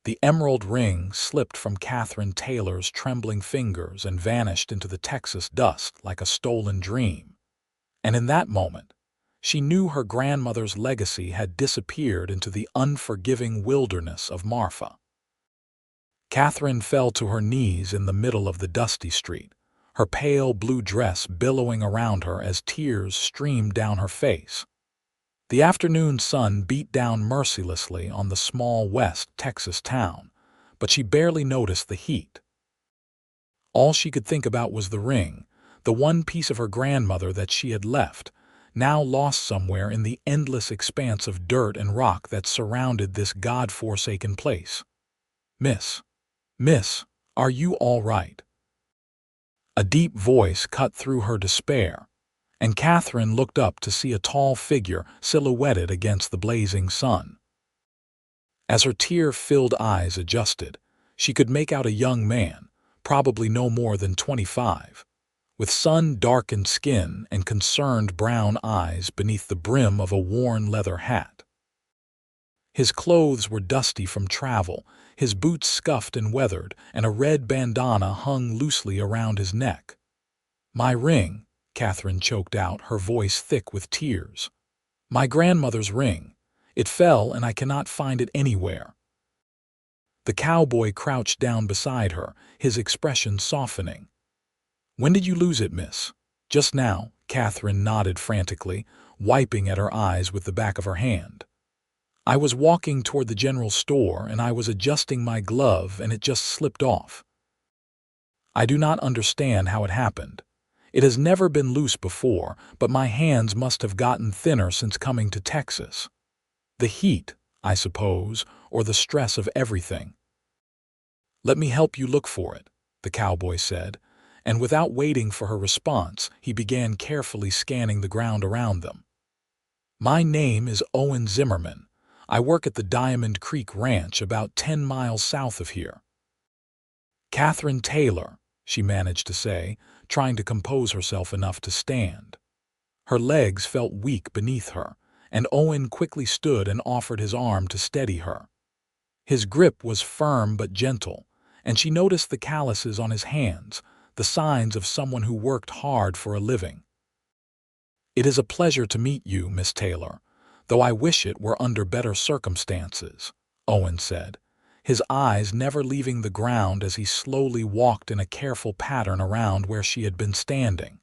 The emerald ring slipped from Katherine Taylor's trembling fingers and vanished into the Texas dust like a stolen dream. And in that moment, she knew her grandmother's legacy had disappeared into the unforgiving wilderness of Marfa. Katherine fell to her knees in the middle of the dusty street, her pale blue dress billowing around her as tears streamed down her face. The afternoon sun beat down mercilessly on the small West Texas town, but she barely noticed the heat. All she could think about was the ring, the one piece of her grandmother that she had left, now lost somewhere in the endless expanse of dirt and rock that surrounded this God-forsaken place. Miss, are you all right?" A deep voice cut through her despair, and Katherine looked up to see a tall figure silhouetted against the blazing sun. As her tear-filled eyes adjusted, she could make out a young man, probably no more than 25, with sun-darkened skin and concerned brown eyes beneath the brim of a worn leather hat. His clothes were dusty from travel, his boots scuffed and weathered, and a red bandana hung loosely around his neck. "My ring," Katherine choked out, her voice thick with tears. "My grandmother's ring. It fell and I cannot find it anywhere." The cowboy crouched down beside her, his expression softening. "When did you lose it, miss?" "Just now," Katherine nodded frantically, wiping at her eyes with the back of her hand. "I was walking toward the general store and I was adjusting my glove and it just slipped off. I do not understand how it happened. It has never been loose before, but my hands must have gotten thinner since coming to Texas. The heat, I suppose, or the stress of everything." "Let me help you look for it," the cowboy said, and without waiting for her response, he began carefully scanning the ground around them. "My name is Owen Zimmerman. I work at the Diamond Creek Ranch about 10 miles south of here." "Katherine Taylor," she managed to say, trying to compose herself enough to stand. Her legs felt weak beneath her, and Owen quickly stood and offered his arm to steady her. His grip was firm but gentle, and she noticed the calluses on his hands, the signs of someone who worked hard for a living. "It is a pleasure to meet you, Miss Taylor, though I wish it were under better circumstances," Owen said, his eyes never leaving the ground as he slowly walked in a careful pattern around where she had been standing.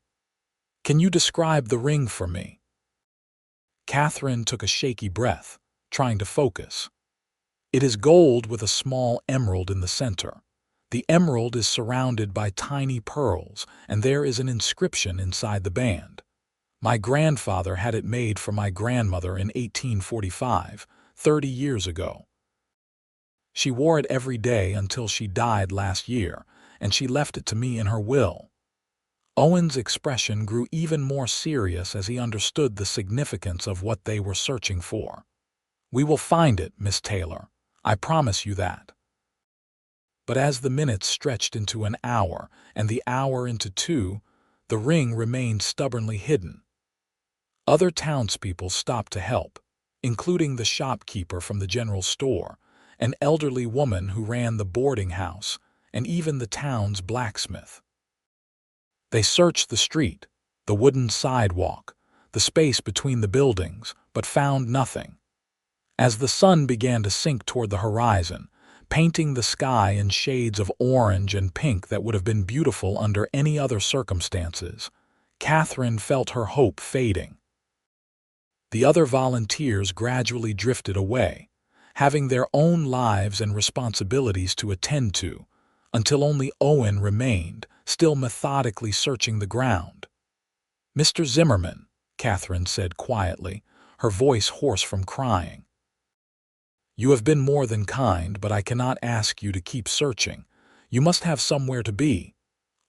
"Can you describe the ring for me?" Katherine took a shaky breath, trying to focus. "It is gold with a small emerald in the center. The emerald is surrounded by tiny pearls, and there is an inscription inside the band. My grandfather had it made for my grandmother in 1845, 30 years ago. She wore it every day until she died last year, and she left it to me in her will." Owen's expression grew even more serious as he understood the significance of what they were searching for. "We will find it, Miss Taylor. I promise you that." But as the minutes stretched into an hour and the hour into 2, the ring remained stubbornly hidden. Other townspeople stopped to help, including the shopkeeper from the general store, an elderly woman who ran the boarding house, and even the town's blacksmith. They searched the street, the wooden sidewalk, the space between the buildings, but found nothing. As the sun began to sink toward the horizon, painting the sky in shades of orange and pink that would have been beautiful under any other circumstances, Katherine felt her hope fading. The other volunteers gradually drifted away, having their own lives and responsibilities to attend to, until only Owen remained, still methodically searching the ground. "Mr. Zimmerman," Katherine said quietly, her voice hoarse from crying. "You have been more than kind, but I cannot ask you to keep searching. You must have somewhere to be."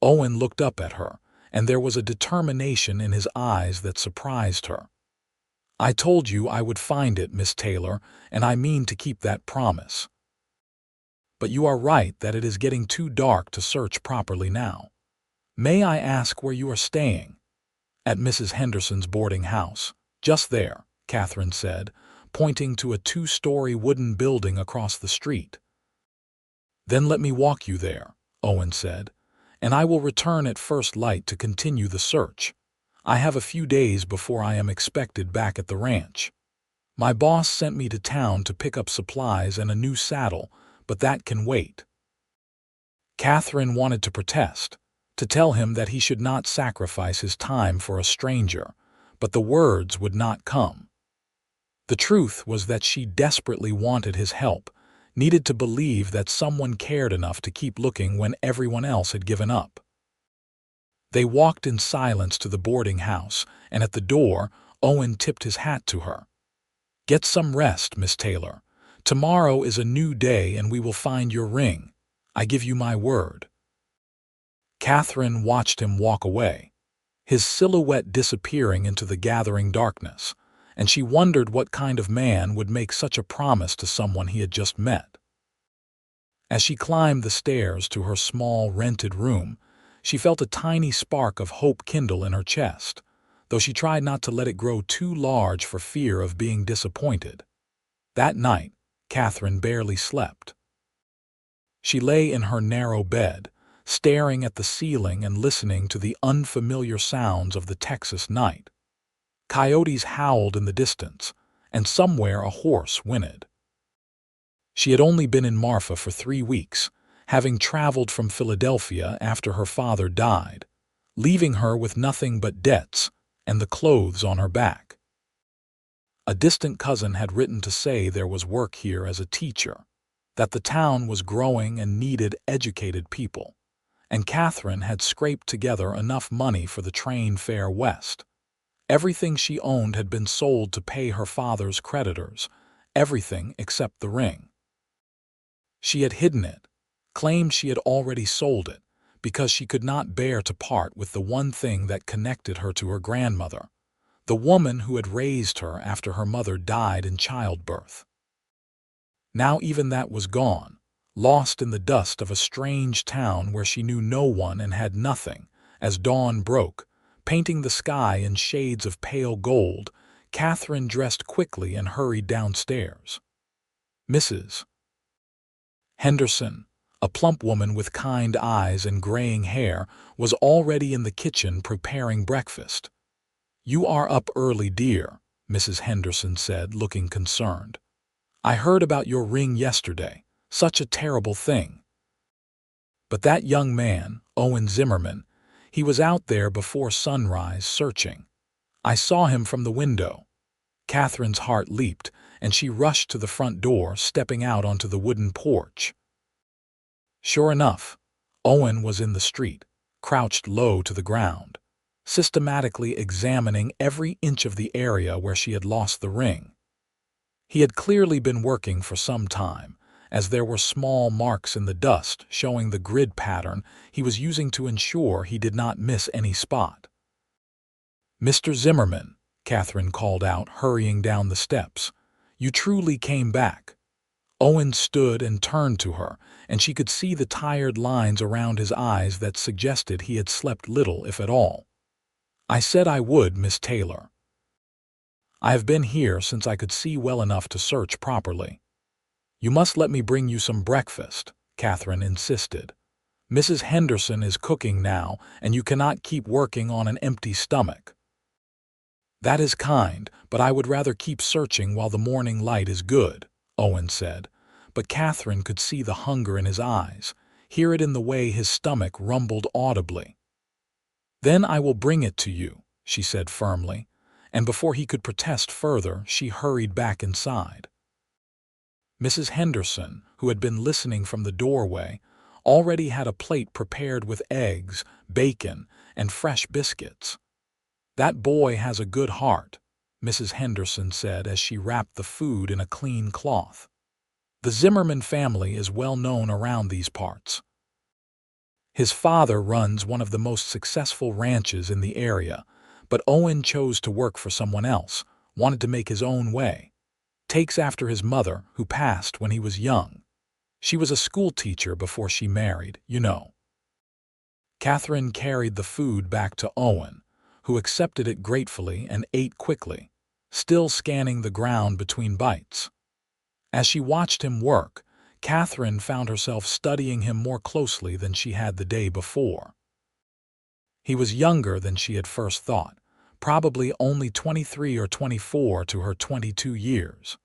Owen looked up at her, and there was a determination in his eyes that surprised her. "I told you I would find it, Miss Taylor, and I mean to keep that promise. But you are right that it is getting too dark to search properly now. May I ask where you are staying?" "At Mrs. Henderson's boarding house. Just there," Katherine said, pointing to a 2-story wooden building across the street. "Then let me walk you there," Owen said, "and I will return at first light to continue the search. I have a few days before I am expected back at the ranch. My boss sent me to town to pick up supplies and a new saddle, but that can wait." Katherine wanted to protest, to tell him that he should not sacrifice his time for a stranger, but the words would not come. The truth was that she desperately wanted his help, needed to believe that someone cared enough to keep looking when everyone else had given up. They walked in silence to the boarding house, and at the door, Owen tipped his hat to her. "Get some rest, Miss Taylor. Tomorrow is a new day and we will find your ring. I give you my word." Katherine watched him walk away, his silhouette disappearing into the gathering darkness, and she wondered what kind of man would make such a promise to someone he had just met. As she climbed the stairs to her small, rented room, she felt a tiny spark of hope kindle in her chest, though she tried not to let it grow too large for fear of being disappointed. That night, Katherine barely slept. She lay in her narrow bed, staring at the ceiling and listening to the unfamiliar sounds of the Texas night. Coyotes howled in the distance, and somewhere a horse whinnied. She had only been in Marfa for 3 weeks, having traveled from Philadelphia after her father died, leaving her with nothing but debts and the clothes on her back. A distant cousin had written to say there was work here as a teacher, that the town was growing and needed educated people, and Katherine had scraped together enough money for the train fare west. Everything she owned had been sold to pay her father's creditors, everything except the ring. She had hidden it, claimed she had already sold it, because she could not bear to part with the one thing that connected her to her grandmother, the woman who had raised her after her mother died in childbirth. Now even that was gone, lost in the dust of a strange town where she knew no one and had nothing. As dawn broke, painting the sky in shades of pale gold, Katherine dressed quickly and hurried downstairs. Mrs. Henderson, a plump woman with kind eyes and graying hair, was already in the kitchen preparing breakfast. "You are up early, dear," Mrs. Henderson said, looking concerned. "I heard about your ring yesterday. Such a terrible thing." But that young man, Owen Zimmerman, he was out there before sunrise searching. I saw him from the window. Katherine's heart leaped, and she rushed to the front door, stepping out onto the wooden porch. Sure enough, Owen was in the street, crouched low to the ground, systematically examining every inch of the area where she had lost the ring. He had clearly been working for some time, as there were small marks in the dust showing the grid pattern he was using to ensure he did not miss any spot. "Mr. Zimmerman," Katherine called out, hurrying down the steps, "you truly came back." Owen stood and turned to her, and she could see the tired lines around his eyes that suggested he had slept little, if at all. "I said I would, Miss Taylor. I have been here since I could see well enough to search properly." "You must let me bring you some breakfast," Katherine insisted. "Mrs. Henderson is cooking now, and you cannot keep working on an empty stomach." "That is kind, but I would rather keep searching while the morning light is good," Owen said, but Katherine could see the hunger in his eyes, hear it in the way his stomach rumbled audibly. "Then I will bring it to you," she said firmly, and before he could protest further, she hurried back inside. Mrs. Henderson, who had been listening from the doorway, already had a plate prepared with eggs, bacon, and fresh biscuits. "That boy has a good heart," Mrs. Henderson said as she wrapped the food in a clean cloth. "The Zimmerman family is well known around these parts. His father runs one of the most successful ranches in the area, but Owen chose to work for someone else, wanted to make his own way. Takes after his mother, who passed when he was young. She was a school teacher before she married, you know." Katherine carried the food back to Owen, who accepted it gratefully and ate quickly, still scanning the ground between bites. As she watched him work, Katherine found herself studying him more closely than she had the day before. He was younger than she had first thought, probably only 23 or 24 to her 22 years.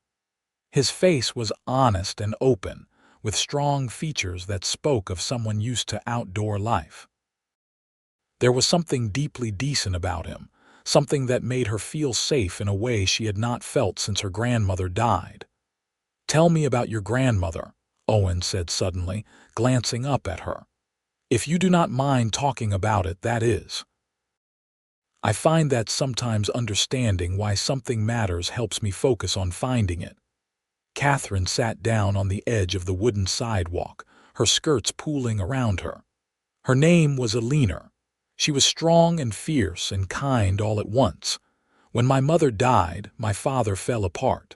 His face was honest and open, with strong features that spoke of someone used to outdoor life. There was something deeply decent about him, something that made her feel safe in a way she had not felt since her grandmother died. "Tell me about your grandmother," Owen said suddenly, glancing up at her. "If you do not mind talking about it, that is. I find that sometimes understanding why something matters helps me focus on finding it." Katherine sat down on the edge of the wooden sidewalk, her skirts pooling around her. Her name was Alina. She was strong and fierce and kind all at once. "When my mother died, my father fell apart.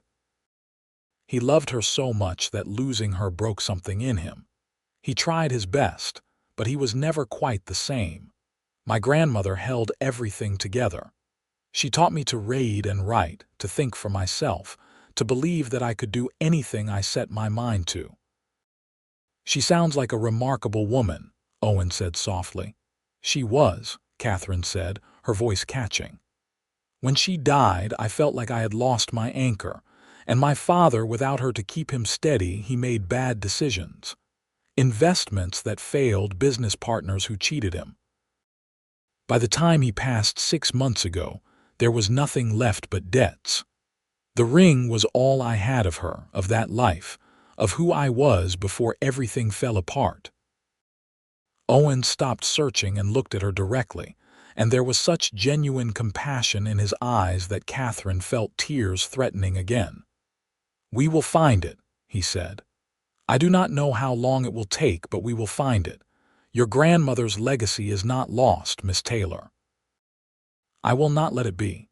He loved her so much that losing her broke something in him. He tried his best, but he was never quite the same. My grandmother held everything together. She taught me to read and write, to think for myself, to believe that I could do anything I set my mind to." "She sounds like a remarkable woman," Owen said softly. "She was," Katherine said, her voice catching. "When she died, I felt like I had lost my anchor, and my father, without her to keep him steady, he made bad decisions. Investments that failed, business partners who cheated him. By the time he passed 6 months ago, there was nothing left but debts. The ring was all I had of her, of that life, of who I was before everything fell apart." Owen stopped searching and looked at her directly, and there was such genuine compassion in his eyes that Katherine felt tears threatening again. "We will find it," he said. "I do not know how long it will take, but we will find it. Your grandmother's legacy is not lost, Miss Taylor. I will not let it be."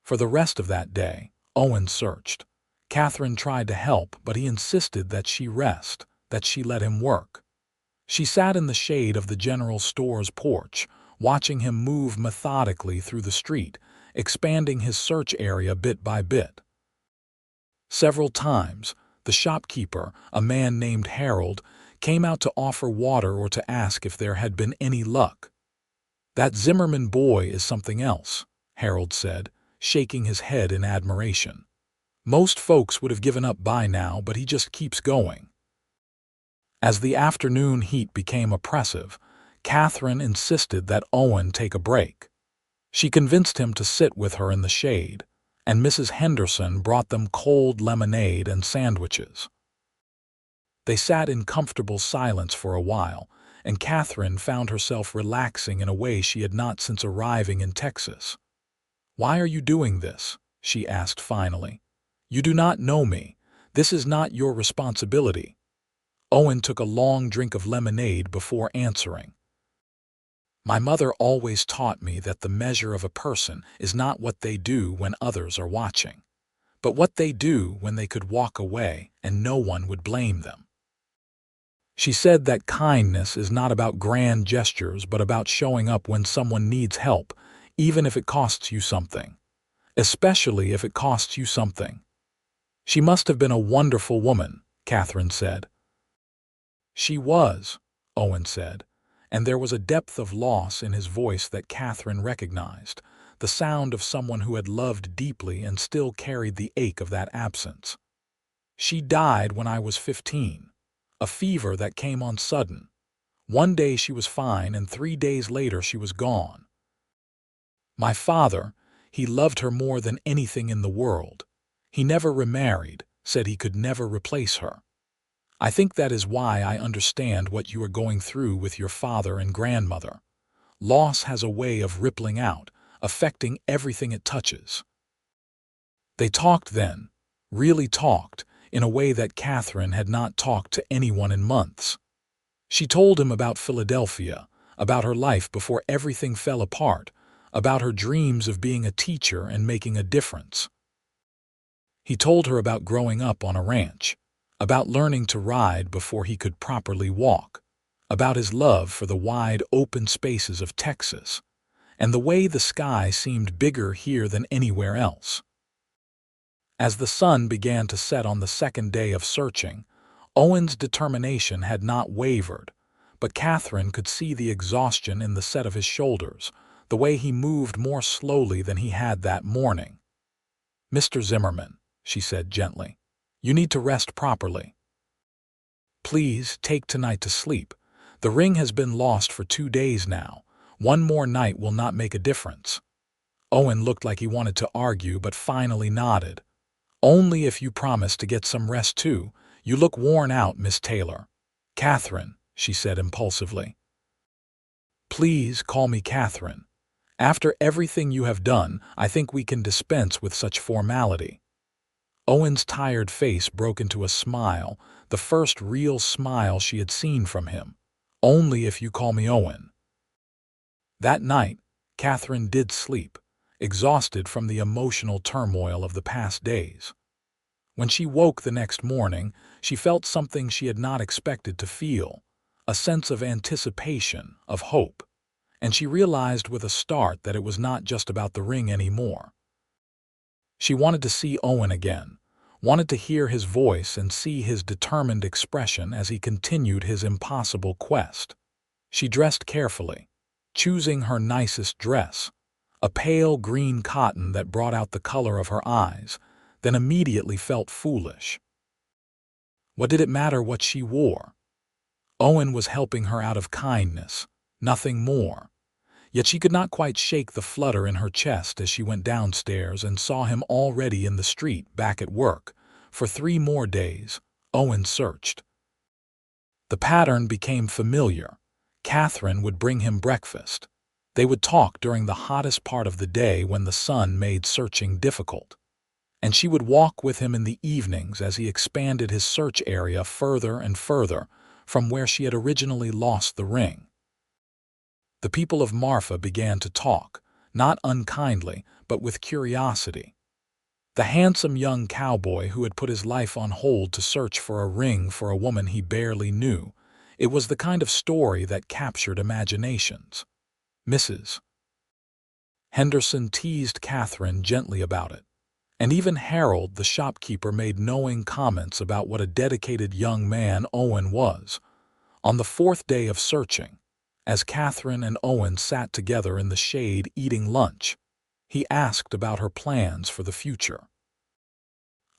For the rest of that day, Owen searched. Katherine tried to help, but he insisted that she rest, that she let him work. She sat in the shade of the general store's porch, watching him move methodically through the street, expanding his search area bit by bit. Several times, the shopkeeper, a man named Harold, came out to offer water or to ask if there had been any luck. "That Zimmerman boy is something else," Harold said, shaking his head in admiration. "Most folks would have given up by now, but he just keeps going." As the afternoon heat became oppressive, Katherine insisted that Owen take a break. She convinced him to sit with her in the shade, and Mrs. Henderson brought them cold lemonade and sandwiches. They sat in comfortable silence for a while, and Katherine found herself relaxing in a way she had not since arriving in Texas. "Why are you doing this?" she asked finally. "You do not know me. This is not your responsibility." Owen took a long drink of lemonade before answering. "My mother always taught me that the measure of a person is not what they do when others are watching, but what they do when they could walk away and no one would blame them. She said that kindness is not about grand gestures but about showing up when someone needs help, even if it costs you something. Especially if it costs you something." "She must have been a wonderful woman," Katherine said. "She was," Owen said, and there was a depth of loss in his voice that Katherine recognized, the sound of someone who had loved deeply and still carried the ache of that absence. "She died when I was 15. A fever that came on sudden. One day she was fine, and 3 days later she was gone. My father, he loved her more than anything in the world. He never remarried, said he could never replace her. I think that is why I understand what you are going through with your father and grandmother. Loss has a way of rippling out, affecting everything it touches." They talked then, really talked, in a way that Katherine had not talked to anyone in months. She told him about Philadelphia, about her life before everything fell apart, about her dreams of being a teacher and making a difference. He told her about growing up on a ranch, about learning to ride before he could properly walk, about his love for the wide open spaces of Texas, and the way the sky seemed bigger here than anywhere else. As the sun began to set on the second day of searching, Owen's determination had not wavered, but Katherine could see the exhaustion in the set of his shoulders, the way he moved more slowly than he had that morning. "Mr. Zimmerman," she said gently, "you need to rest properly. Please take tonight to sleep. The ring has been lost for 2 days now. One more night will not make a difference." Owen looked like he wanted to argue, but finally nodded. "Only if you promise to get some rest too. You look worn out, Miss Taylor." "Katherine," she said impulsively. "Please call me Katherine. After everything you have done, I think we can dispense with such formality." Owen's tired face broke into a smile, the first real smile she had seen from him. "Only if you call me Owen." That night, Katherine did sleep, exhausted from the emotional turmoil of the past days. When she woke the next morning, she felt something she had not expected to feel, a sense of anticipation, of hope, and she realized with a start that it was not just about the ring anymore. She wanted to see Owen again, wanted to hear his voice and see his determined expression as he continued his impossible quest. She dressed carefully, choosing her nicest dress, a pale green cotton that brought out the color of her eyes, then immediately felt foolish. What did it matter what she wore? Owen was helping her out of kindness, nothing more. Yet she could not quite shake the flutter in her chest as she went downstairs and saw him already in the street back at work. For 3 more days, Owen searched. The pattern became familiar. Katherine would bring him breakfast. They would talk during the hottest part of the day when the sun made searching difficult. And she would walk with him in the evenings as he expanded his search area further and further from where she had originally lost the ring. The people of Marfa began to talk, not unkindly, but with curiosity. The handsome young cowboy who had put his life on hold to search for a ring for a woman he barely knew. It was the kind of story that captured imaginations. Mrs. Henderson teased Katherine gently about it, and even Harold, the shopkeeper, made knowing comments about what a dedicated young man Owen was. On the 4th day of searching, as Katherine and Owen sat together in the shade eating lunch, he asked about her plans for the future.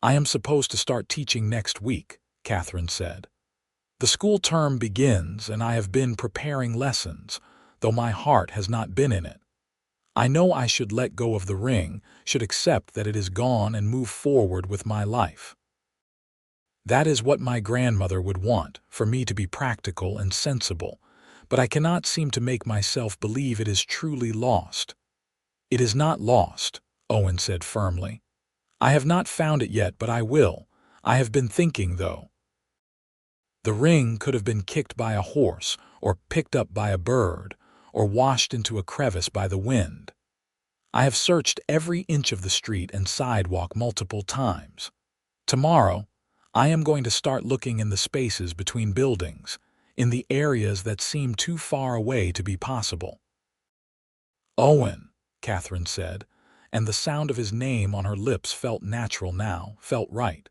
"I am supposed to start teaching next week," Katherine said. "The school term begins and I have been preparing lessons, though my heart has not been in it. I know I should let go of the ring, should accept that it is gone and move forward with my life. That is what my grandmother would want, for me to be practical and sensible, but I cannot seem to make myself believe it is truly lost." "It is not lost," Owen said firmly. "I have not found it yet, but I will. I have been thinking, though. The ring could have been kicked by a horse, or picked up by a bird, or washed into a crevice by the wind. I have searched every inch of the street and sidewalk multiple times. Tomorrow, I am going to start looking in the spaces between buildings, in the areas that seem too far away to be possible." "Owen," Katherine said, and the sound of his name on her lips felt natural now, felt right.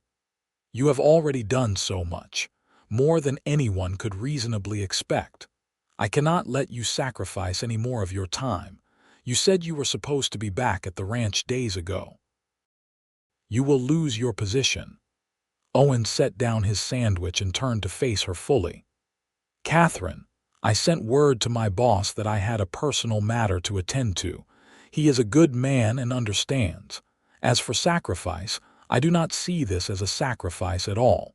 "You have already done so much, more than anyone could reasonably expect. I cannot let you sacrifice any more of your time. You said you were supposed to be back at the ranch days ago. You will lose your position." Owen set down his sandwich and turned to face her fully. "Katherine, I sent word to my boss that I had a personal matter to attend to. He is a good man and understands. As for sacrifice, I do not see this as a sacrifice at all.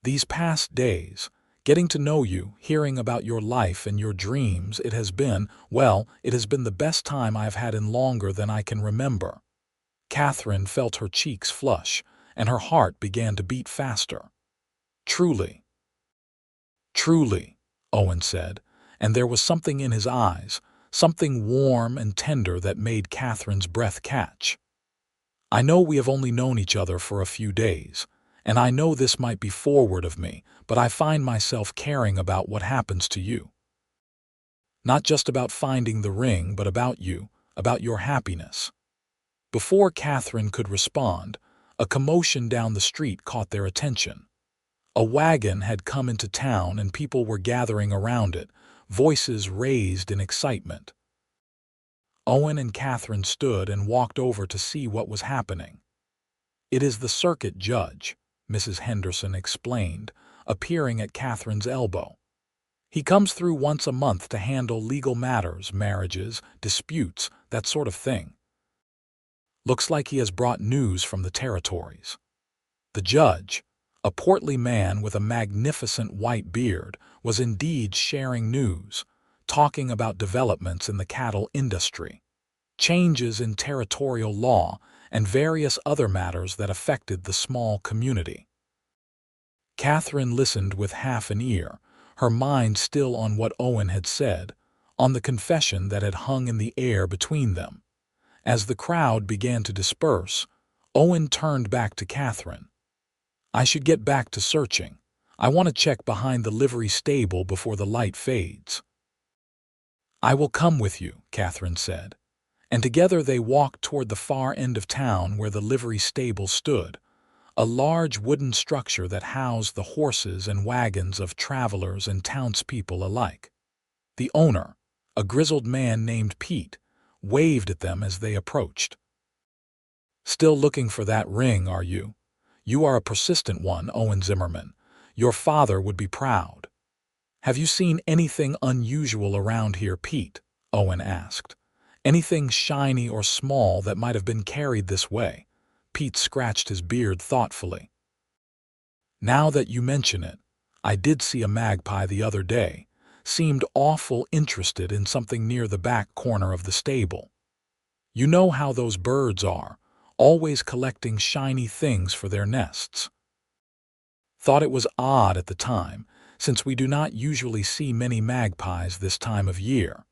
These past days, getting to know you, hearing about your life and your dreams, it has been the best time I have had in longer than I can remember." Katherine felt her cheeks flush, and her heart began to beat faster. "Truly." "Truly," Owen said, and there was something in his eyes, something warm and tender that made Katherine's breath catch. "I know we have only known each other for a few days, and I know this might be forward of me, but I find myself caring about what happens to you. Not just about finding the ring, but about you, about your happiness." Before Katherine could respond, a commotion down the street caught their attention. A wagon had come into town and people were gathering around it, voices raised in excitement. Owen and Katherine stood and walked over to see what was happening. "It is the circuit judge," Mrs. Henderson explained, appearing at Katherine's elbow. "He comes through once a month to handle legal matters, marriages, disputes, that sort of thing. Looks like he has brought news from the territories." The judge, a portly man with a magnificent white beard, was indeed sharing news, talking about developments in the cattle industry, changes in territorial law, and various other matters that affected the small community. Katherine listened with half an ear, her mind still on what Owen had said, on the confession that had hung in the air between them. As the crowd began to disperse, Owen turned back to Katherine. "I should get back to searching. I want to check behind the livery stable before the light fades." "I will come with you," Katherine said, and together they walked toward the far end of town where the livery stable stood, a large wooden structure that housed the horses and wagons of travelers and townspeople alike. The owner, a grizzled man named Pete, waved at them as they approached. "Still looking for that ring, are you? You are a persistent one, Owen Zimmerman. Your father would be proud." "Have you seen anything unusual around here, Pete?" Owen asked. "Anything shiny or small that might have been carried this way?" Pete scratched his beard thoughtfully. "Now that you mention it, I did see a magpie the other day. Seemed awful interested in something near the back corner of the stable. You know how those birds are, always collecting shiny things for their nests. Thought it was odd at the time, since we do not usually see many magpies this time of year."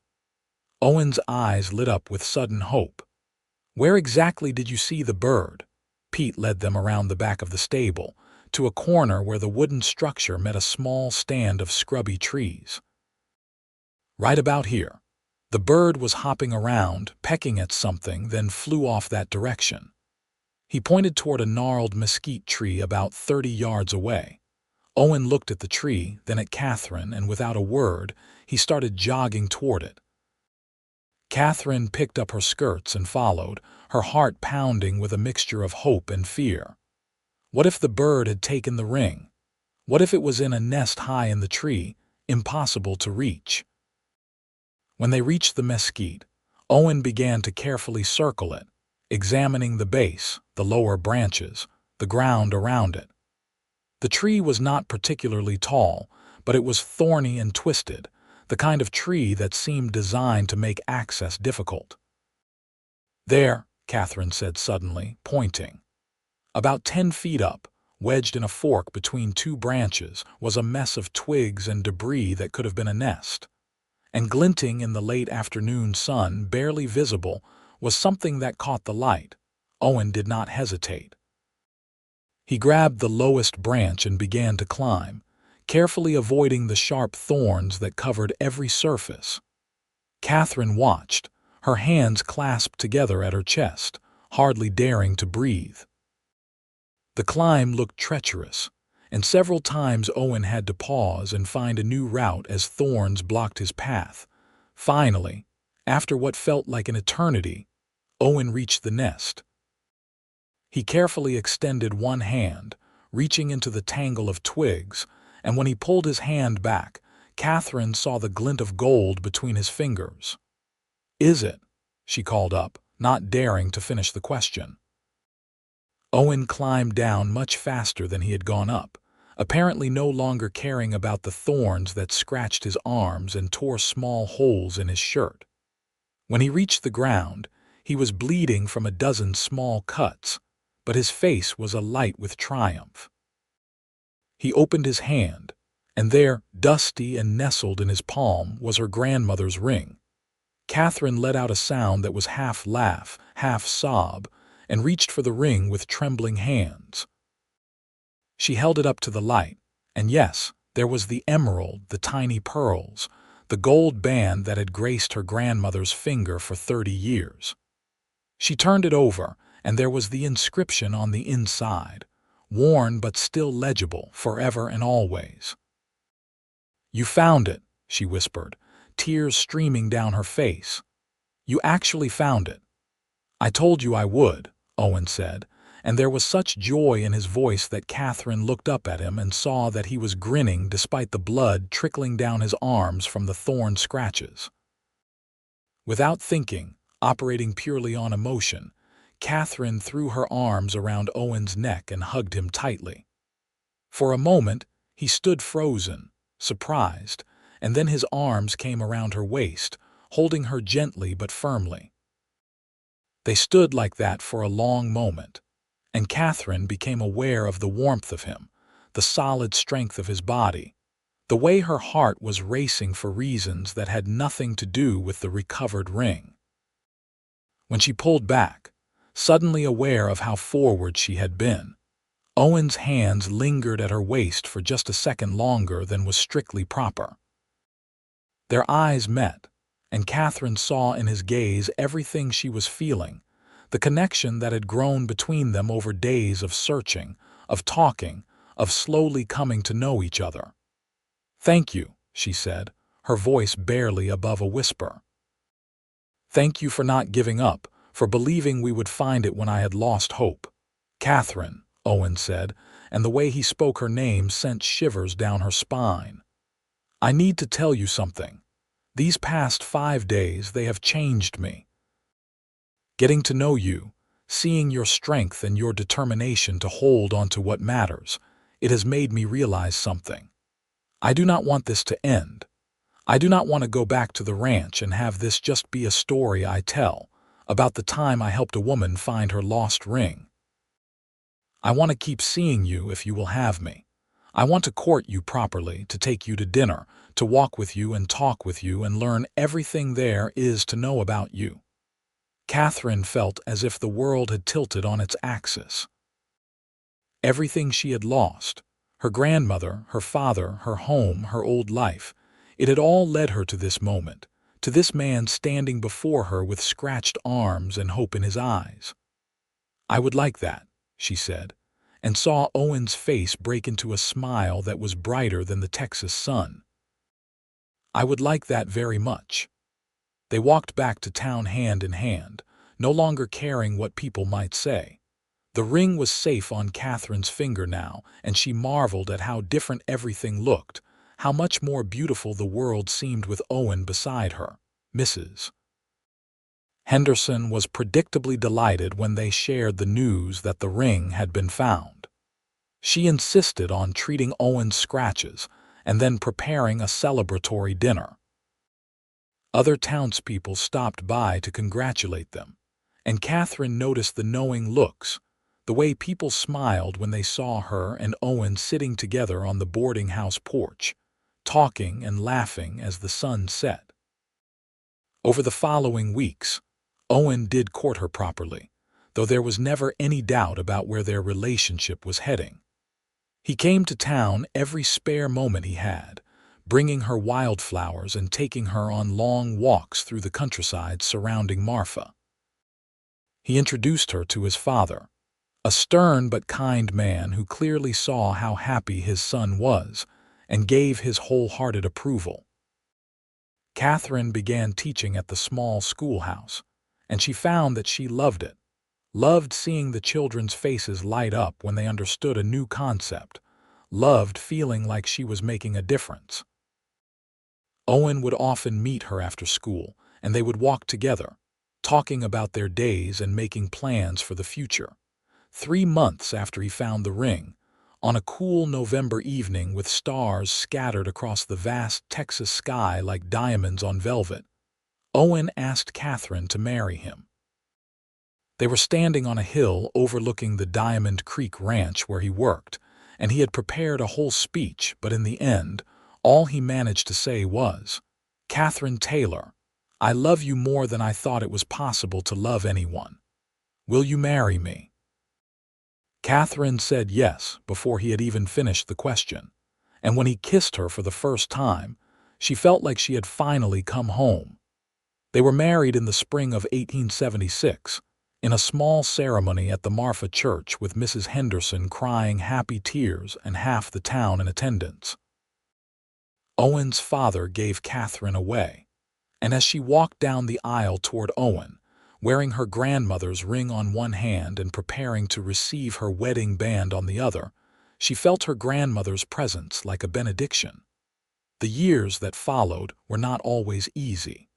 Owen's eyes lit up with sudden hope. "Where exactly did you see the bird?" Pete led them around the back of the stable, to a corner where the wooden structure met a small stand of scrubby trees. "Right about here. The bird was hopping around, pecking at something, then flew off that direction." He pointed toward a gnarled mesquite tree about 30 yards away. Owen looked at the tree, then at Katherine, and without a word, he started jogging toward it. Katherine picked up her skirts and followed, her heart pounding with a mixture of hope and fear. What if the bird had taken the ring? What if it was in a nest high in the tree, impossible to reach? When they reached the mesquite, Owen began to carefully circle it, examining the base, the lower branches, the ground around it. The tree was not particularly tall, but it was thorny and twisted, the kind of tree that seemed designed to make access difficult. "There," Katherine said suddenly, pointing. About 10 feet up, wedged in a fork between two branches, was a mess of twigs and debris that could have been a nest. And glinting in the late afternoon sun, barely visible, was something that caught the light. Owen did not hesitate. He grabbed the lowest branch and began to climb, carefully avoiding the sharp thorns that covered every surface. Katherine watched, her hands clasped together at her chest, hardly daring to breathe. The climb looked treacherous, and several times Owen had to pause and find a new route as thorns blocked his path. Finally, after what felt like an eternity, Owen reached the nest. He carefully extended one hand, reaching into the tangle of twigs, and when he pulled his hand back, Katherine saw the glint of gold between his fingers. "Is it?" she called up, not daring to finish the question. Owen climbed down much faster than he had gone up, apparently no longer caring about the thorns that scratched his arms and tore small holes in his shirt. When he reached the ground, he was bleeding from a dozen small cuts, but his face was alight with triumph. He opened his hand, and there, dusty and nestled in his palm, was her grandmother's ring. Katherine let out a sound that was half laugh, half sob, and reached for the ring with trembling hands. She held it up to the light, and yes, there was the emerald, the tiny pearls, the gold band that had graced her grandmother's finger for 30 years. She turned it over, and there was the inscription on the inside, worn but still legible forever and always. "You found it," she whispered, tears streaming down her face. "You actually found it." "I told you I would," Owen said, and there was such joy in his voice that Katherine looked up at him and saw that he was grinning despite the blood trickling down his arms from the thorn scratches. Without thinking, operating purely on emotion, Katherine threw her arms around Owen's neck and hugged him tightly. For a moment, he stood frozen, surprised, and then his arms came around her waist, holding her gently but firmly. They stood like that for a long moment, and Katherine became aware of the warmth of him, the solid strength of his body, the way her heart was racing for reasons that had nothing to do with the recovered ring. When she pulled back, suddenly aware of how forward she had been, Owen's hands lingered at her waist for just a second longer than was strictly proper. Their eyes met, and Katherine saw in his gaze everything she was feeling, the connection that had grown between them over days of searching, of talking, of slowly coming to know each other. "Thank you," she said, her voice barely above a whisper. "Thank you for not giving up, for believing we would find it when I had lost hope." "Katherine," Owen said, and the way he spoke her name sent shivers down her spine. "I need to tell you something. These past 5 days, they have changed me. Getting to know you, seeing your strength and your determination to hold on to what matters, it has made me realize something. I do not want this to end. I do not want to go back to the ranch and have this just be a story I tell about the time I helped a woman find her lost ring. I want to keep seeing you if you will have me. I want to court you properly, to take you to dinner, to walk with you and talk with you and learn everything there is to know about you." Katherine felt as if the world had tilted on its axis. Everything she had lost, her grandmother, her father, her home, her old life, it had all led her to this moment, to this man standing before her with scratched arms and hope in his eyes. "I would like that," she said, and saw Owen's face break into a smile that was brighter than the Texas sun. "I would like that very much." They walked back to town hand in hand, no longer caring what people might say. The ring was safe on Katherine's finger now, and she marveled at how different everything looked, how much more beautiful the world seemed with Owen beside her. Mrs. Henderson was predictably delighted when they shared the news that the ring had been found. She insisted on treating Owen's scratches and then preparing a celebratory dinner. Other townspeople stopped by to congratulate them, and Katherine noticed the knowing looks, the way people smiled when they saw her and Owen sitting together on the boarding house porch, talking and laughing as the sun set. Over the following weeks, Owen did court her properly, though there was never any doubt about where their relationship was heading. He came to town every spare moment he had, bringing her wildflowers and taking her on long walks through the countryside surrounding Marfa. He introduced her to his father, a stern but kind man who clearly saw how happy his son was and gave his wholehearted approval. Katherine began teaching at the small schoolhouse, and she found that she loved it, loved seeing the children's faces light up when they understood a new concept, loved feeling like she was making a difference. Owen would often meet her after school, and they would walk together, talking about their days and making plans for the future. 3 months after he found the ring, on a cool November evening with stars scattered across the vast Texas sky like diamonds on velvet, Owen asked Katherine to marry him. They were standing on a hill overlooking the Diamond Creek Ranch where he worked, and he had prepared a whole speech, but in the end, all he managed to say was, "Katherine Taylor, I love you more than I thought it was possible to love anyone. Will you marry me?" Katherine said yes before he had even finished the question, and when he kissed her for the first time, she felt like she had finally come home. They were married in the spring of 1876, in a small ceremony at the Marfa church with Mrs. Henderson crying happy tears and half the town in attendance. Owen's father gave Katherine away, and as she walked down the aisle toward Owen, wearing her grandmother's ring on one hand and preparing to receive her wedding band on the other, she felt her grandmother's presence like a benediction. The years that followed were not always easy.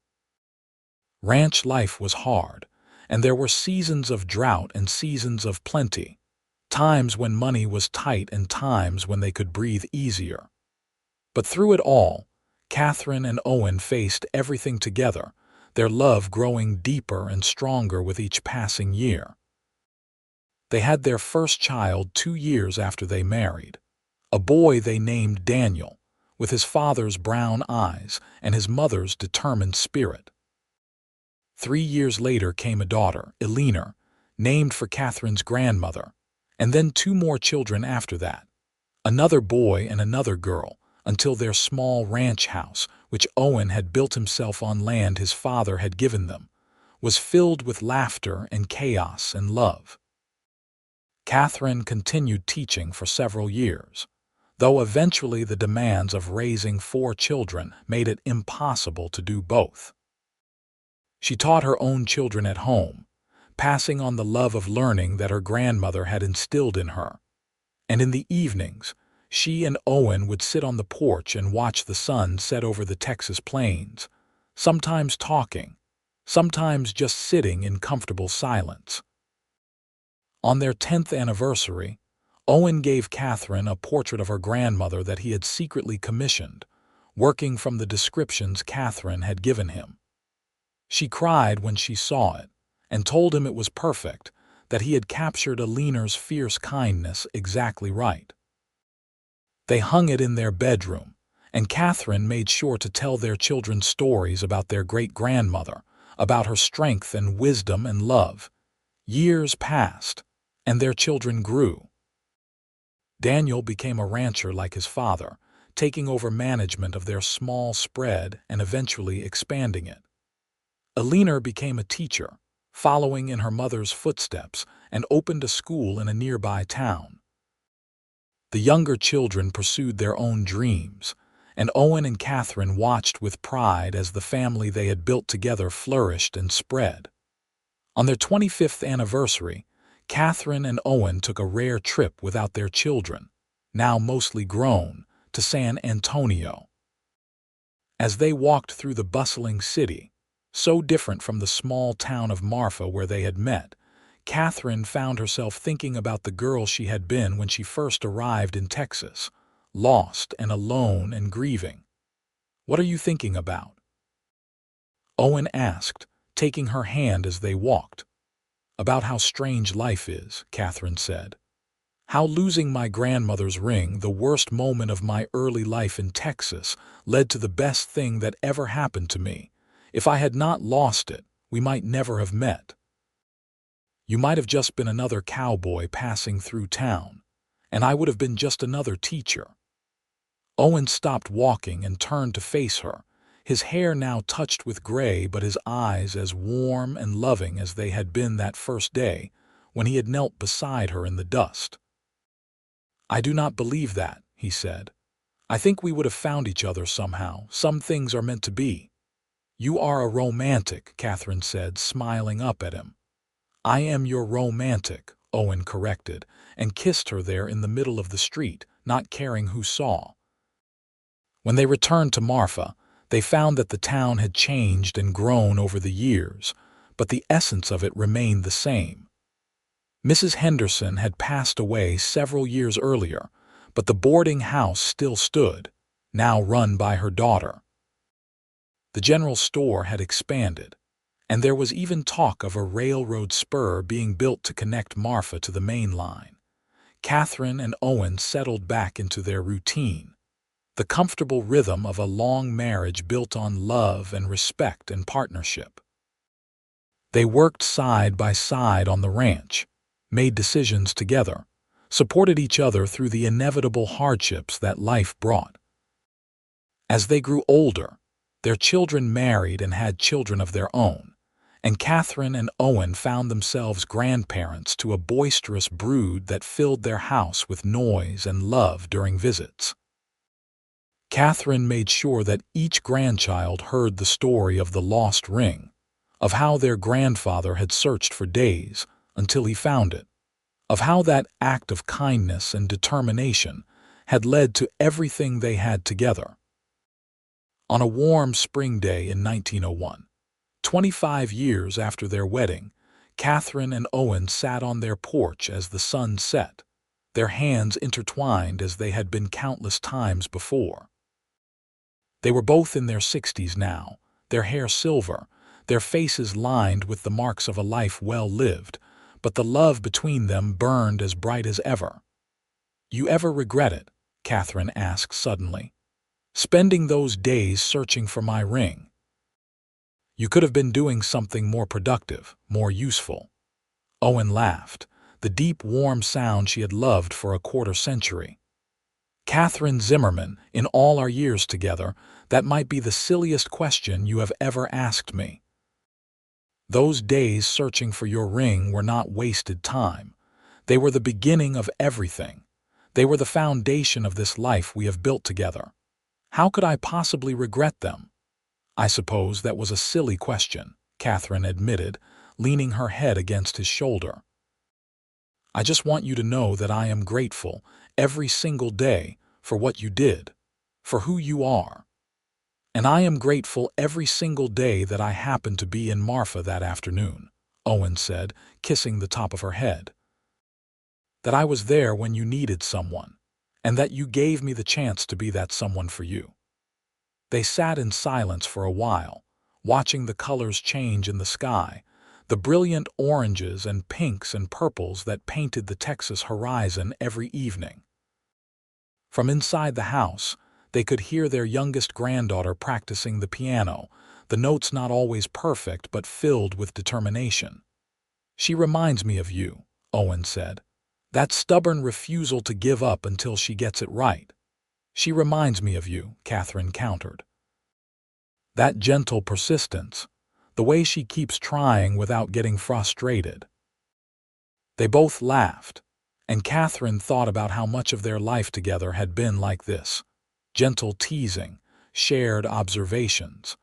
Ranch life was hard, and there were seasons of drought and seasons of plenty, times when money was tight and times when they could breathe easier. But through it all, Katherine and Owen faced everything together, their love growing deeper and stronger with each passing year. They had their first child 2 years after they married, a boy they named Daniel, with his father's brown eyes and his mother's determined spirit. 3 years later came a daughter, Eleanor, named for Katherine's grandmother, and then 2 more children after that, another boy and another girl, until their small ranch house, which Owen had built himself on land his father had given them, was filled with laughter and chaos and love. Katherine continued teaching for several years, though eventually the demands of raising 4 children made it impossible to do both. She taught her own children at home, passing on the love of learning that her grandmother had instilled in her, and in the evenings, she and Owen would sit on the porch and watch the sun set over the Texas plains, sometimes talking, sometimes just sitting in comfortable silence. On their 10th anniversary, Owen gave Katherine a portrait of her grandmother that he had secretly commissioned, working from the descriptions Katherine had given him. She cried when she saw it, and told him it was perfect, that he had captured Eleanor's fierce kindness exactly right. They hung it in their bedroom, and Katherine made sure to tell their children stories about their great-grandmother, about her strength and wisdom and love. Years passed, and their children grew. Daniel became a rancher like his father, taking over management of their small spread and eventually expanding it. Eleanor became a teacher, following in her mother's footsteps, and opened a school in a nearby town. The younger children pursued their own dreams, and Owen and Katherine watched with pride as the family they had built together flourished and spread. On their 25th anniversary, Katherine and Owen took a rare trip without their children, now mostly grown, to San Antonio. As they walked through the bustling city, so different from the small town of Marfa where they had met, Katherine found herself thinking about the girl she had been when she first arrived in Texas, lost and alone and grieving. "What are you thinking about?" Owen asked, taking her hand as they walked. "About how strange life is," Katherine said. "How losing my grandmother's ring, the worst moment of my early life in Texas, led to the best thing that ever happened to me. If I had not lost it, we might never have met. You might have just been another cowboy passing through town, and I would have been just another teacher." Owen stopped walking and turned to face her, his hair now touched with gray but his eyes as warm and loving as they had been that first day when he had knelt beside her in the dust. "I do not believe that," he said. "I think we would have found each other somehow. Some things are meant to be." "You are a romantic," Katherine said, smiling up at him. "I am your romantic," Owen corrected, and kissed her there in the middle of the street, not caring who saw. When they returned to Marfa, they found that the town had changed and grown over the years, but the essence of it remained the same. Mrs. Henderson had passed away several years earlier, but the boarding house still stood, now run by her daughter. The general store had expanded, and there was even talk of a railroad spur being built to connect Marfa to the main line. Katherine and Owen settled back into their routine, the comfortable rhythm of a long marriage built on love and respect and partnership. They worked side by side on the ranch, made decisions together, supported each other through the inevitable hardships that life brought. As they grew older, their children married and had children of their own, and Katherine and Owen found themselves grandparents to a boisterous brood that filled their house with noise and love during visits. Katherine made sure that each grandchild heard the story of the lost ring, of how their grandfather had searched for days until he found it, of how that act of kindness and determination had led to everything they had together. On a warm spring day in 1901, 25 years after their wedding, Katherine and Owen sat on their porch as the sun set, their hands intertwined as they had been countless times before. They were both in their 60s now, their hair silver, their faces lined with the marks of a life well lived, but the love between them burned as bright as ever. "You ever regret it?" Katherine asked suddenly. "Spending those days searching for my ring? You could have been doing something more productive, more useful." Owen laughed, the deep, warm sound she had loved for a quarter-century. "Katherine Zimmerman, in all our years together, that might be the silliest question you have ever asked me. Those days searching for your ring were not wasted time. They were the beginning of everything. They were the foundation of this life we have built together. How could I possibly regret them?" "I suppose that was a silly question," Katherine admitted, leaning her head against his shoulder. "I just want you to know that I am grateful, every single day, for what you did, for who you are. And I am grateful every single day that I happened to be in Marfa that afternoon," Owen said, kissing the top of her head. "That I was there when you needed someone, and that you gave me the chance to be that someone for you." They sat in silence for a while, watching the colors change in the sky, the brilliant oranges and pinks and purples that painted the Texas horizon every evening. From inside the house, they could hear their youngest granddaughter practicing the piano, the notes not always perfect but filled with determination. "She reminds me of you," Owen said. "That stubborn refusal to give up until she gets it right." "She reminds me of you," Katherine countered. "That gentle persistence, the way she keeps trying without getting frustrated." They both laughed, and Katherine thought about how much of their life together had been like this: gentle teasing, shared observations,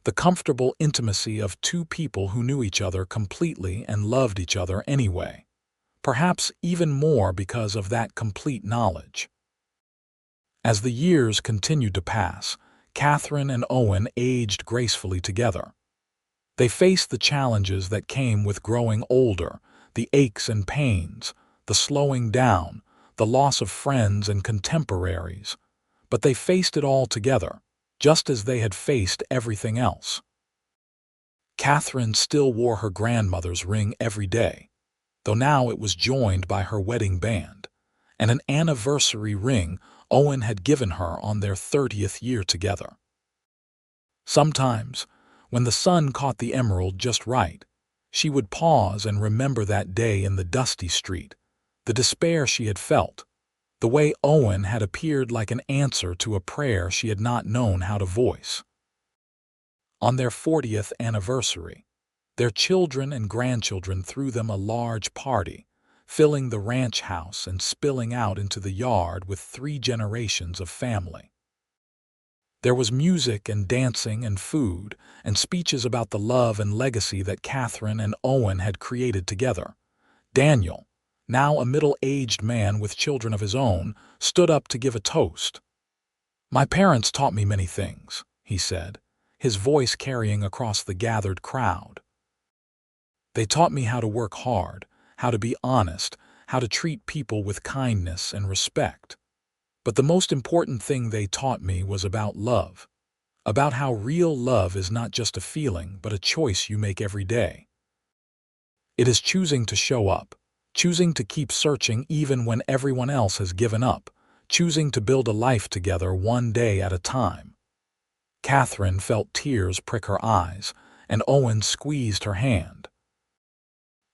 the comfortable intimacy of two people who knew each other completely and loved each other anyway, perhaps even more because of that complete knowledge. As the years continued to pass, Katherine and Owen aged gracefully together. They faced the challenges that came with growing older, the aches and pains, the slowing down, the loss of friends and contemporaries, but they faced it all together, just as they had faced everything else. Katherine still wore her grandmother's ring every day, though now it was joined by her wedding band, and an anniversary ring Owen had given her on their 30th year together. Sometimes, when the sun caught the emerald just right, she would pause and remember that day in the dusty street, the despair she had felt, the way Owen had appeared like an answer to a prayer she had not known how to voice. On their 40th anniversary, their children and grandchildren threw them a large party, filling the ranch house and spilling out into the yard with 3 generations of family. There was music and dancing and food and speeches about the love and legacy that Katherine and Owen had created together. Daniel, now a middle-aged man with children of his own, stood up to give a toast. "My parents taught me many things," he said, his voice carrying across the gathered crowd. "They taught me how to work hard, how to be honest, how to treat people with kindness and respect. But the most important thing they taught me was about love, about how real love is not just a feeling but a choice you make every day. It is choosing to show up, choosing to keep searching even when everyone else has given up, choosing to build a life together one day at a time." Katherine felt tears prick her eyes, and Owen squeezed her hand.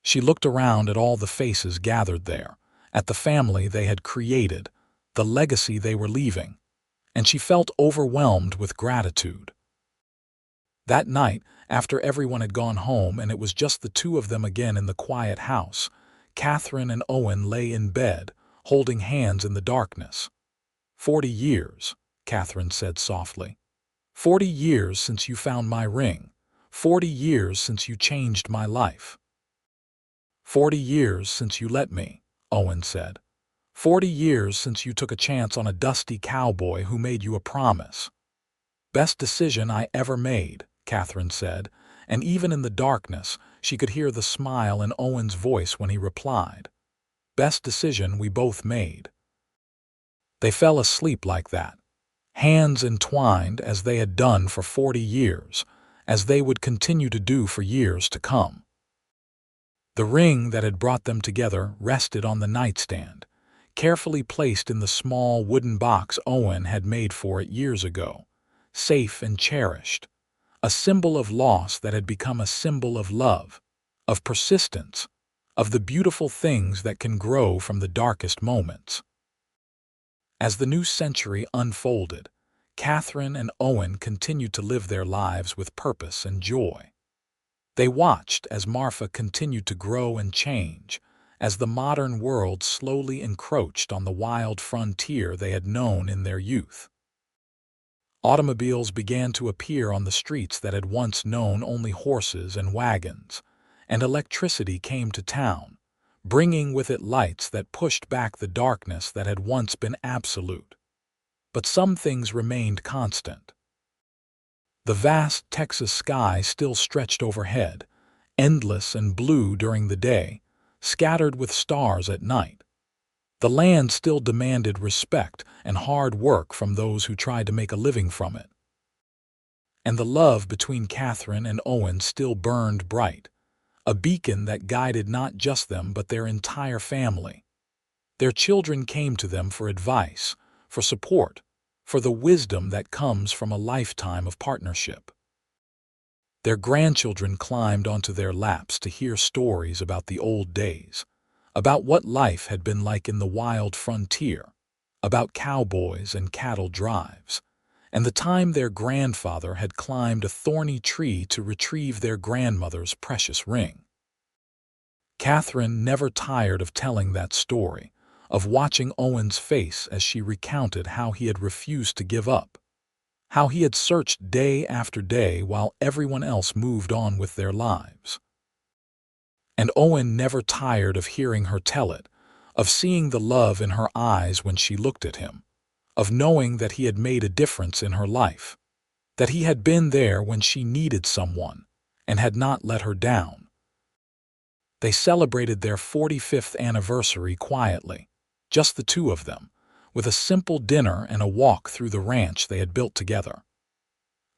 She looked around at all the faces gathered there, at the family they had created, the legacy they were leaving, and she felt overwhelmed with gratitude. That night, after everyone had gone home and it was just the two of them again in the quiet house, Katherine and Owen lay in bed, holding hands in the darkness. 40 years, Katherine said softly. 40 years since you found my ring. 40 years since you changed my life. 40 years since you let me, Owen said. 40 years since you took a chance on a dusty cowboy who made you a promise. Best decision I ever made, Katherine said, and even in the darkness, she could hear the smile in Owen's voice when he replied. Best decision we both made. They fell asleep like that, hands entwined as they had done for 40 years, as they would continue to do for years to come. The ring that had brought them together rested on the nightstand, carefully placed in the small wooden box Owen had made for it years ago, safe and cherished, a symbol of loss that had become a symbol of love, of persistence, of the beautiful things that can grow from the darkest moments. As the new century unfolded, Katherine and Owen continued to live their lives with purpose and joy. They watched as Marfa continued to grow and change, as the modern world slowly encroached on the wild frontier they had known in their youth. Automobiles began to appear on the streets that had once known only horses and wagons, and electricity came to town, bringing with it lights that pushed back the darkness that had once been absolute. But some things remained constant. The vast Texas sky still stretched overhead, endless and blue during the day, scattered with stars at night. The land still demanded respect and hard work from those who tried to make a living from it. And the love between Katherine and Owen still burned bright, a beacon that guided not just them but their entire family. Their children came to them for advice, for support, for the wisdom that comes from a lifetime of partnership. Their grandchildren climbed onto their laps to hear stories about the old days, about what life had been like in the wild frontier, about cowboys and cattle drives, and the time their grandfather had climbed a thorny tree to retrieve their grandmother's precious ring. Katherine never tired of telling that story, of watching Owen's face as she recounted how he had refused to give up, how he had searched day after day while everyone else moved on with their lives. And Owen never tired of hearing her tell it, of seeing the love in her eyes when she looked at him, of knowing that he had made a difference in her life, that he had been there when she needed someone and had not let her down. They celebrated their 45th anniversary quietly, just the two of them, with a simple dinner and a walk through the ranch they had built together.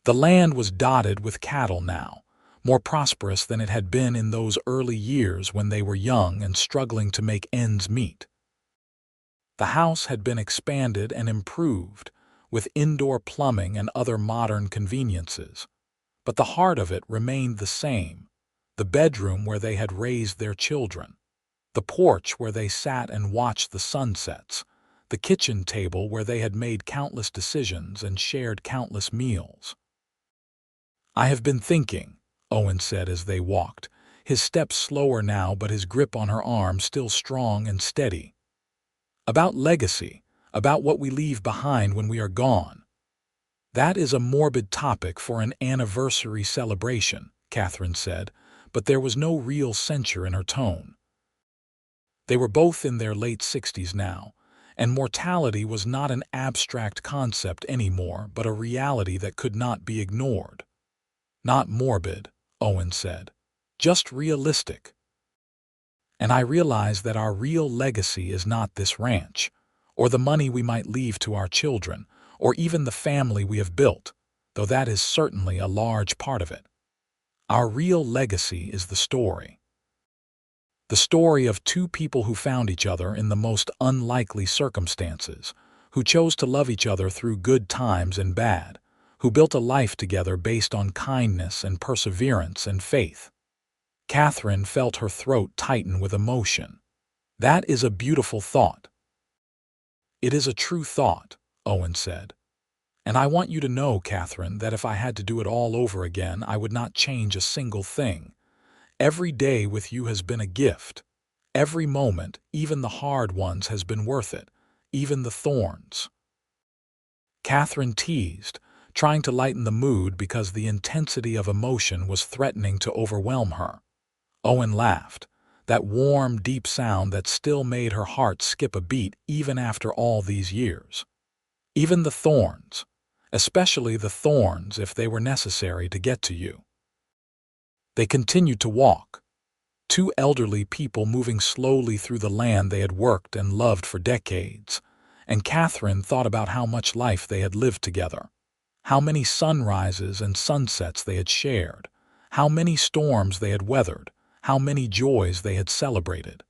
The land was dotted with cattle now, more prosperous than it had been in those early years when they were young and struggling to make ends meet. The house had been expanded and improved, with indoor plumbing and other modern conveniences, but the heart of it remained the same, the bedroom where they had raised their children, the porch where they sat and watched the sunsets, the kitchen table where they had made countless decisions and shared countless meals. "I have been thinking," Owen said as they walked, his steps slower now but his grip on her arm still strong and steady. "About legacy, about what we leave behind when we are gone." "That is a morbid topic for an anniversary celebration," Katherine said, but there was no real censure in her tone. They were both in their late 60s now, and mortality was not an abstract concept anymore but a reality that could not be ignored. "Not morbid," Owen said, "just realistic. And I realize that our real legacy is not this ranch, or the money we might leave to our children, or even the family we have built, though that is certainly a large part of it. Our real legacy is the story. The story of two people who found each other in the most unlikely circumstances, who chose to love each other through good times and bad, who built a life together based on kindness and perseverance and faith." Katherine felt her throat tighten with emotion. "That is a beautiful thought." "It is a true thought," Owen said. And I want you to know, Katherine, that if I had to do it all over again, I would not change a single thing. Every day with you has been a gift. Every moment, even the hard ones, has been worth it, even the thorns." Katherine teased, trying to lighten the mood because the intensity of emotion was threatening to overwhelm her. Owen laughed, that warm, deep sound that still made her heart skip a beat even after all these years. "Even the thorns, especially the thorns if they were necessary to get to you." They continued to walk, two elderly people moving slowly through the land they had worked and loved for decades, and Katherine thought about how much life they had lived together, how many sunrises and sunsets they had shared, how many storms they had weathered, how many joys they had celebrated.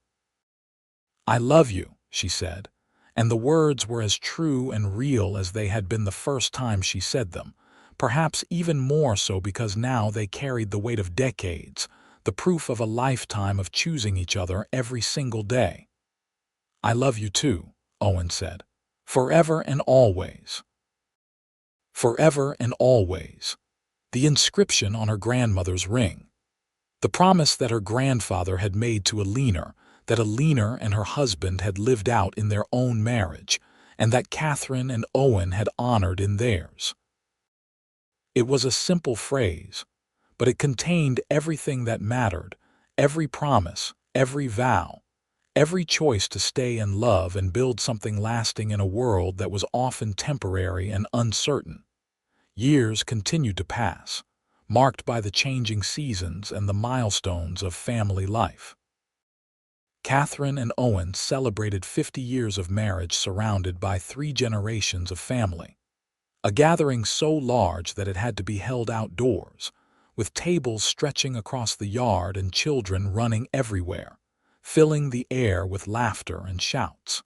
"I love you," she said, and the words were as true and real as they had been the first time she said them, perhaps even more so because now they carried the weight of decades, the proof of a lifetime of choosing each other every single day. "I love you too," Owen said. "Forever and always." Forever and always. The inscription on her grandmother's ring. The promise that her grandfather had made to Alina, that Alina and her husband had lived out in their own marriage, and that Katherine and Owen had honored in theirs. It was a simple phrase, but it contained everything that mattered, every promise, every vow, every choice to stay in love and build something lasting in a world that was often temporary and uncertain. Years continued to pass, marked by the changing seasons and the milestones of family life. Katherine and Owen celebrated 50 years of marriage surrounded by 3 generations of family. A gathering so large that it had to be held outdoors, with tables stretching across the yard and children running everywhere, filling the air with laughter and shouts.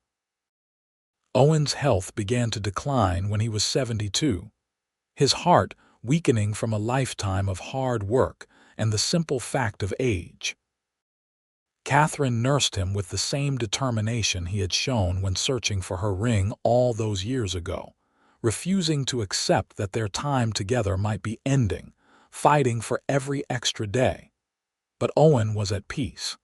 Owen's health began to decline when he was 72, his heart weakening from a lifetime of hard work and the simple fact of age. Katherine nursed him with the same determination he had shown when searching for her ring all those years ago, refusing to accept that their time together might be ending, fighting for every extra day. But Owen was at peace.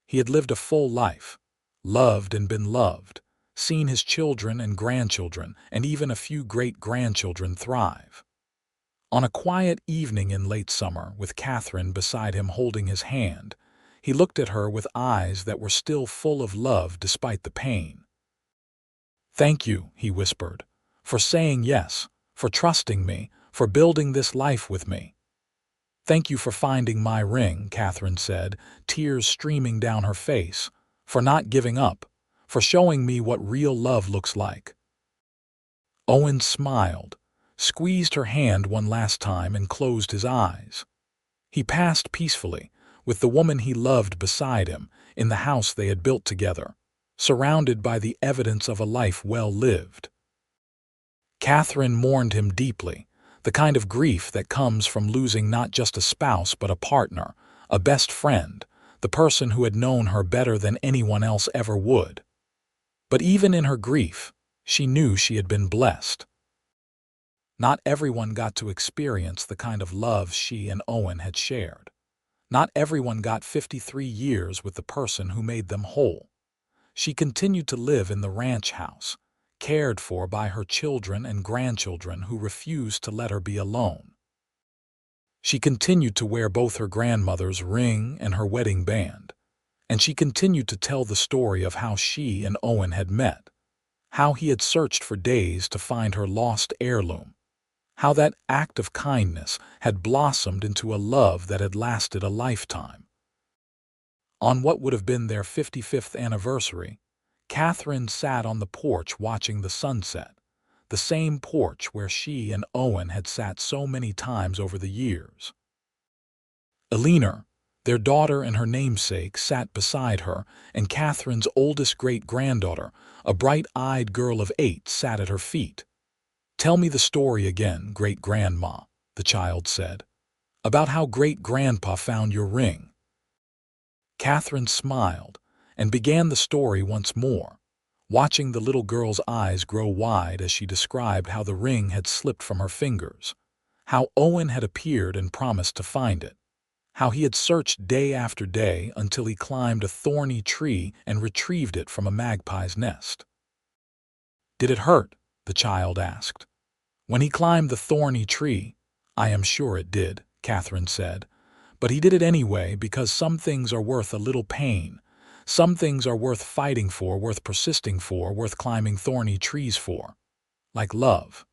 He had lived a full life, loved and been loved, seen his children and grandchildren and even a few great-grandchildren thrive. On a quiet evening in late summer, with Katherine beside him holding his hand, he looked at her with eyes that were still full of love despite the pain. "Thank you," he whispered, "for saying yes, for trusting me, for building this life with me." "Thank you for finding my ring," Katherine said, tears streaming down her face, "for not giving up, for showing me what real love looks like." Owen smiled, squeezed her hand one last time and closed his eyes. He passed peacefully, with the woman he loved beside him, in the house they had built together, surrounded by the evidence of a life well lived. Katherine mourned him deeply, the kind of grief that comes from losing not just a spouse but a partner, a best friend, the person who had known her better than anyone else ever would. But even in her grief, she knew she had been blessed. Not everyone got to experience the kind of love she and Owen had shared. Not everyone got 53 years with the person who made them whole. She continued to live in the ranch house, cared for by her children and grandchildren who refused to let her be alone. She continued to wear both her grandmother's ring and her wedding band, and she continued to tell the story of how she and Owen had met, how he had searched for days to find her lost heirloom, how that act of kindness had blossomed into a love that had lasted a lifetime. On what would have been their 55th anniversary, Katherine sat on the porch watching the sunset, the same porch where she and Owen had sat so many times over the years. Alina, their daughter and her namesake, sat beside her, and Katherine's oldest great-granddaughter, a bright-eyed girl of 8, sat at her feet. "Tell me the story again, great-grandma," the child said, "about how great-grandpa found your ring." Katherine smiled and began the story once more, watching the little girl's eyes grow wide as she described how the ring had slipped from her fingers, how Owen had appeared and promised to find it, how he had searched day after day until he climbed a thorny tree and retrieved it from a magpie's nest. "Did it hurt?" the child asked. "When he climbed the thorny tree?" "I am sure it did," Katherine said. "But he did it anyway because some things are worth a little pain. Some things are worth fighting for, worth persisting for, worth climbing thorny trees for. Like love."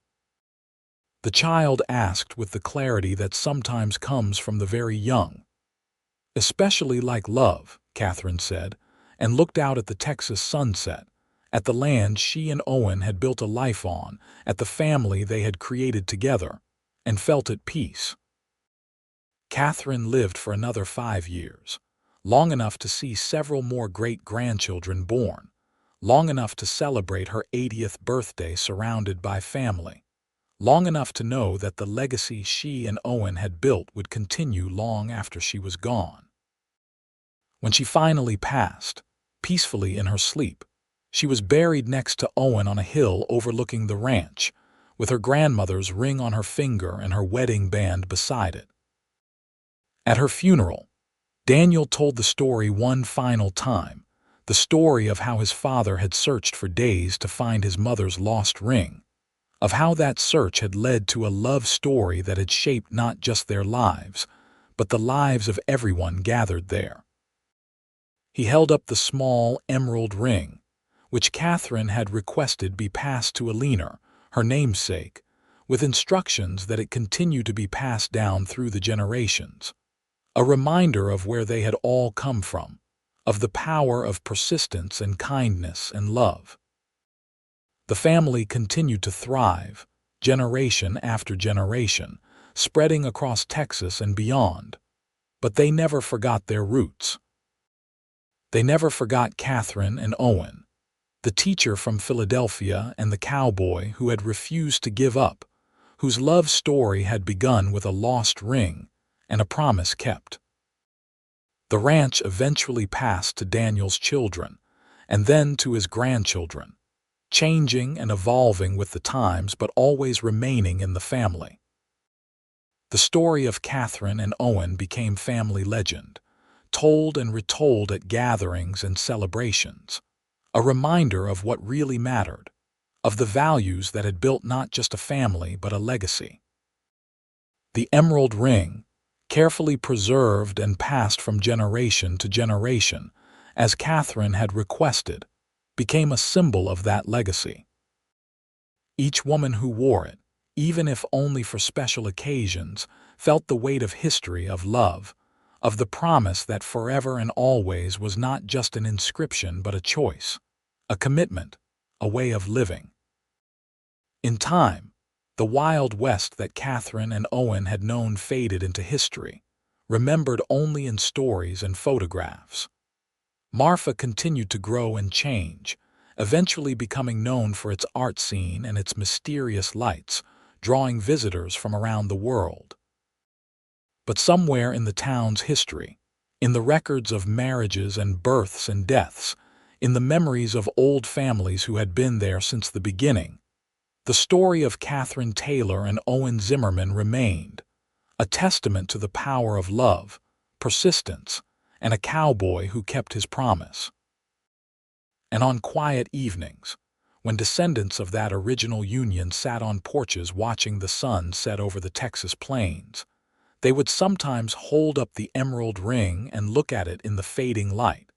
The child asked with the clarity that sometimes comes from the very young. "Especially like love," Katherine said, and looked out at the Texas sunset, at the land she and Owen had built a life on, at the family they had created together, and felt at peace. Katherine lived for another 5 years, long enough to see several more great-grandchildren born, long enough to celebrate her 80th birthday surrounded by family, long enough to know that the legacy she and Owen had built would continue long after she was gone. When she finally passed, peacefully in her sleep, she was buried next to Owen on a hill overlooking the ranch, with her grandmother's ring on her finger and her wedding band beside it. At her funeral, Daniel told the story one final time, the story of how his father had searched for days to find his mother's lost ring, of how that search had led to a love story that had shaped not just their lives, but the lives of everyone gathered there. He held up the small emerald ring, which Katherine had requested be passed to Alina, her namesake, with instructions that it continue to be passed down through the generations. A reminder of where they had all come from, of the power of persistence and kindness and love. The family continued to thrive, generation after generation, spreading across Texas and beyond. But they never forgot their roots. They never forgot Katherine and Owen, the teacher from Philadelphia and the cowboy who had refused to give up, whose love story had begun with a lost ring and a promise kept. The ranch eventually passed to Daniel's children, and then to his grandchildren, changing and evolving with the times but always remaining in the family. The story of Katherine and Owen became family legend, told and retold at gatherings and celebrations, a reminder of what really mattered, of the values that had built not just a family but a legacy. The emerald ring, carefully preserved and passed from generation to generation, as Katherine had requested, became a symbol of that legacy. Each woman who wore it, even if only for special occasions, felt the weight of history, of love, of the promise that forever and always was not just an inscription but a choice, a commitment, a way of living. In time, the Wild West that Katherine and Owen had known faded into history, remembered only in stories and photographs. Marfa continued to grow and change, eventually becoming known for its art scene and its mysterious lights, drawing visitors from around the world. But somewhere in the town's history, in the records of marriages and births and deaths, in the memories of old families who had been there since the beginning, the story of Katherine Taylor and Owen Zimmerman remained, a testament to the power of love, persistence, and a cowboy who kept his promise. And on quiet evenings, when descendants of that original union sat on porches watching the sun set over the Texas plains, they would sometimes hold up the emerald ring and look at it in the fading light,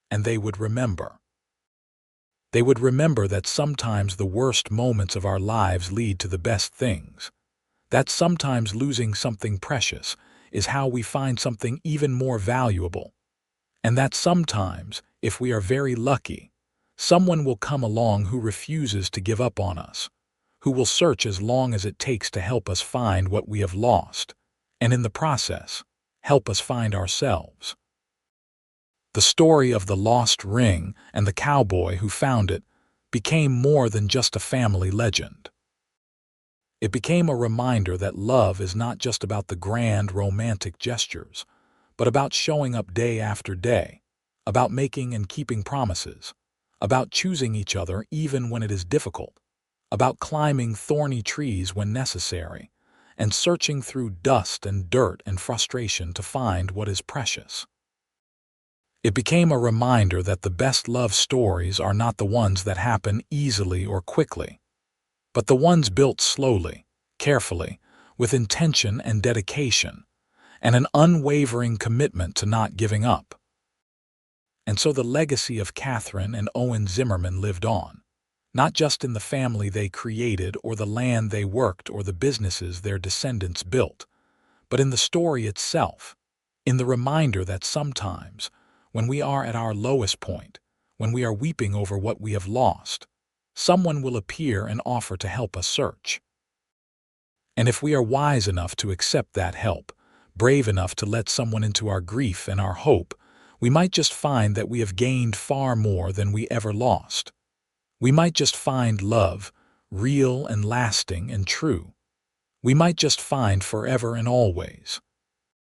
and they would remember. They would remember that sometimes the worst moments of our lives lead to the best things, that sometimes losing something precious is how we find something even more valuable, and that sometimes, if we are very lucky, someone will come along who refuses to give up on us, who will search as long as it takes to help us find what we have lost, and in the process, help us find ourselves. The story of the lost ring and the cowboy who found it became more than just a family legend. It became a reminder that love is not just about the grand romantic gestures, but about showing up day after day, about making and keeping promises, about choosing each other even when it is difficult, about climbing thorny trees when necessary, and searching through dust and dirt and frustration to find what is precious. It became a reminder that the best love stories are not the ones that happen easily or quickly, but the ones built slowly, carefully, with intention and dedication, and an unwavering commitment to not giving up. And so the legacy of Katherine and Owen Zimmerman lived on, not just in the family they created or the land they worked or the businesses their descendants built, but in the story itself, in the reminder that sometimes, when we are at our lowest point, when we are weeping over what we have lost, someone will appear and offer to help us search. And if we are wise enough to accept that help, brave enough to let someone into our grief and our hope, we might just find that we have gained far more than we ever lost. We might just find love, real and lasting and true. We might just find forever and always.